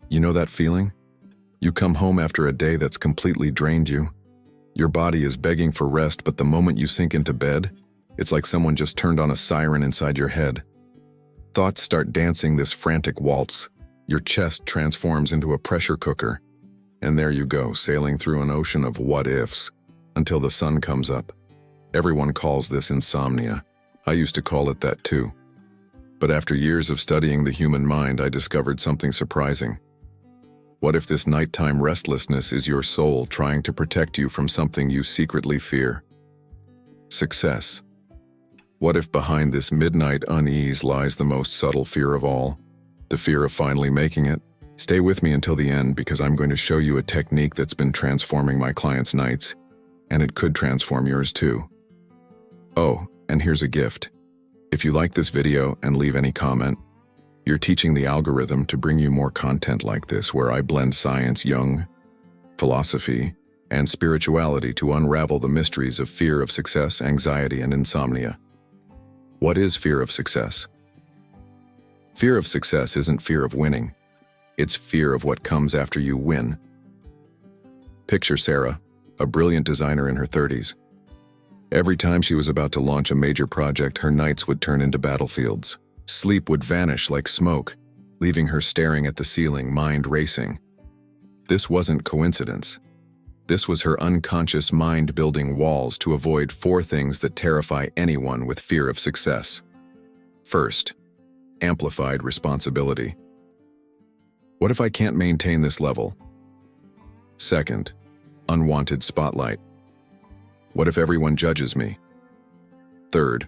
You know that feeling? You come home after a day that's completely drained you. Your body is begging for rest, but the moment you sink into bed, it's like someone just turned on a siren inside your head. Thoughts start dancing this frantic waltz. Your chest transforms into a pressure cooker. And there you go, sailing through an ocean of what-ifs until the sun comes up. Everyone calls this insomnia. I used to call it that too. But after years of studying the human mind, I discovered something surprising. What if this nighttime restlessness is your soul trying to protect you from something you secretly fear? Success. What if behind this midnight unease lies the most subtle fear of all? The fear of finally making it? Stay with me until the end, because I'm going to show you a technique that's been transforming my clients' nights, and it could transform yours too. Oh, and here's a gift. If you like this video and leave any comment, you're teaching the algorithm to bring you more content like this, where I blend science, Jung, philosophy, and spirituality to unravel the mysteries of fear of success, anxiety, and insomnia. What is fear of success? Fear of success isn't fear of winning. It's fear of what comes after you win. Picture Sarah, a brilliant designer in her 30s. Every time she was about to launch a major project, her nights would turn into battlefields. Sleep would vanish like smoke, leaving her staring at the ceiling, mind racing. This wasn't coincidence. This was her unconscious mind building walls to avoid 4 things that terrify anyone with fear of success. First, amplified responsibility. What if I can't maintain this level? Second, unwanted spotlight. What if everyone judges me? Third,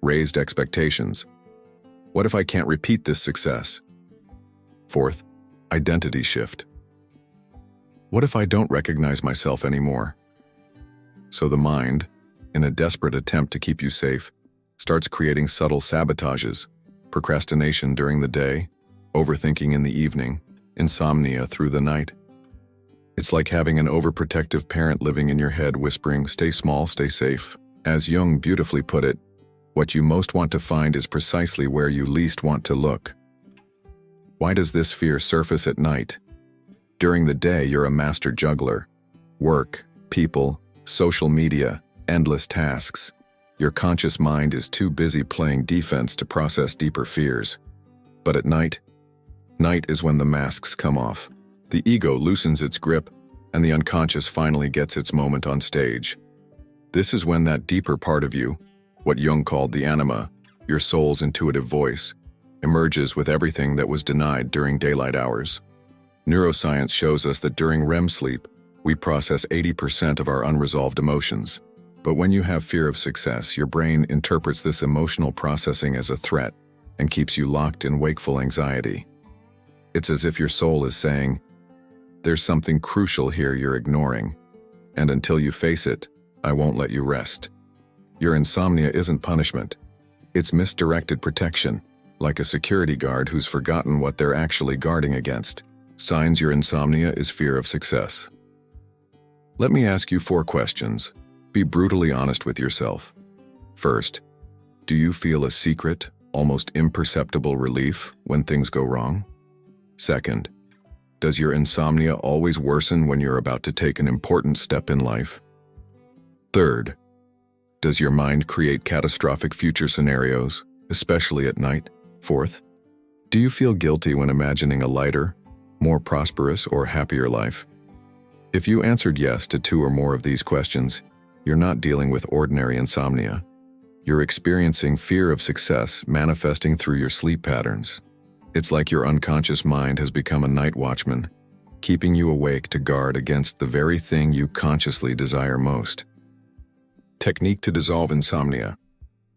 raised expectations. What if I can't repeat this success? Fourth, identity shift. What if I don't recognize myself anymore? So the mind, in a desperate attempt to keep you safe, starts creating subtle sabotages: procrastination during the day, overthinking in the evening, insomnia through the night. It's like having an overprotective parent living in your head whispering, "Stay small, stay safe." As Jung beautifully put it, what you most want to find is precisely where you least want to look. Why does this fear surface at night? During the day, you're a master juggler. Work, people, social media, endless tasks. Your conscious mind is too busy playing defense to process deeper fears. But at night is when the masks come off. The ego loosens its grip, and the unconscious finally gets its moment on stage. This is when that deeper part of you, what Jung called the anima, your soul's intuitive voice, emerges with everything that was denied during daylight hours. Neuroscience shows us that during REM sleep, we process 80% of our unresolved emotions. But when you have fear of success, your brain interprets this emotional processing as a threat and keeps you locked in wakeful anxiety. It's as if your soul is saying, "There's something crucial here you're ignoring, and until you face it, I won't let you rest." Your insomnia isn't punishment. It's misdirected protection, like a security guard who's forgotten what they're actually guarding against. Signs your insomnia is fear of success. Let me ask you 4 questions. Be brutally honest with yourself. First, do you feel a secret, almost imperceptible relief when things go wrong? Second, does your insomnia always worsen when you're about to take an important step in life? Third, does your mind create catastrophic future scenarios, especially at night? Fourth, do you feel guilty when imagining a lighter, more prosperous, or happier life? If you answered yes to 2 or more of these questions, you're not dealing with ordinary insomnia. You're experiencing fear of success manifesting through your sleep patterns. It's like your unconscious mind has become a night watchman, keeping you awake to guard against the very thing you consciously desire most. Technique to dissolve insomnia.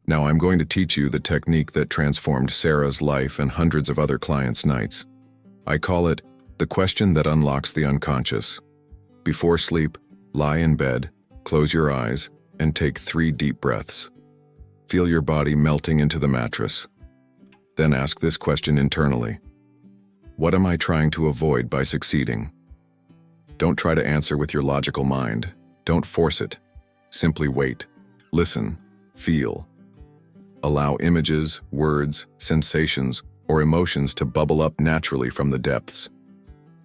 Now I'm going to teach you the technique that transformed Sarah's life and hundreds of other clients' nights. I call it the question that unlocks the unconscious. Before sleep, lie in bed, close your eyes, and take 3 deep breaths. Feel your body melting into the mattress. Then ask this question internally. What am I trying to avoid by succeeding? Don't try to answer with your logical mind. Don't force it. Simply wait, listen, feel. Allow images, words, sensations, or emotions to bubble up naturally from the depths.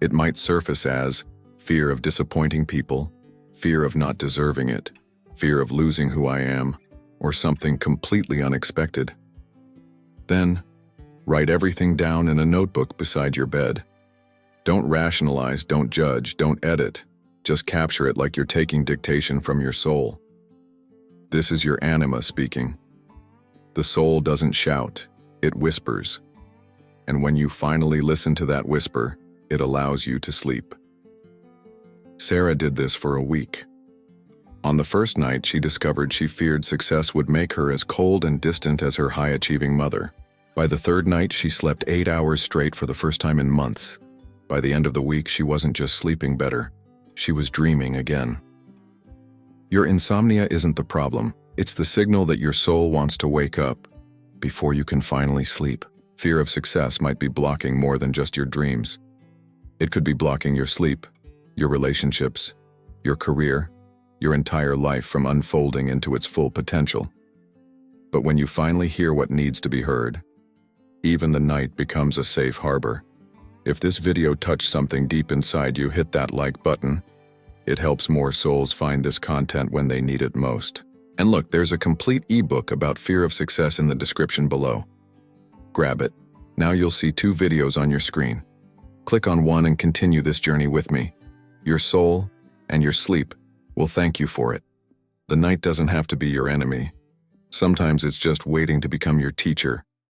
It might surface as fear of disappointing people, fear of not deserving it, fear of losing who I am, or something completely unexpected. Then, write everything down in a notebook beside your bed. Don't rationalize, don't judge, don't edit. Just capture it like you're taking dictation from your soul. This is your anima speaking. The soul doesn't shout, it whispers. And when you finally listen to that whisper, it allows you to sleep. Sarah did this for a week. On the first night, she discovered she feared success would make her as cold and distant as her high-achieving mother. By the third night, she slept 8 hours straight for the first time in months. By the end of the week, she wasn't just sleeping better, she was dreaming again. Your insomnia isn't the problem. It's the signal that your soul wants to wake up before you can finally sleep. Fear of success might be blocking more than just your dreams. It could be blocking your sleep, your relationships, your career, your entire life from unfolding into its full potential. But when you finally hear what needs to be heard, even the night becomes a safe harbor. If this video touched something deep inside you, hit that like button. It helps more souls find this content when they need it most. And look, there's a complete ebook about fear of success in the description below. Grab it. Now you'll see 2 videos on your screen. Click on one and continue this journey with me. Your soul and your sleep will thank you for it. The night doesn't have to be your enemy. Sometimes it's just waiting to become your teacher.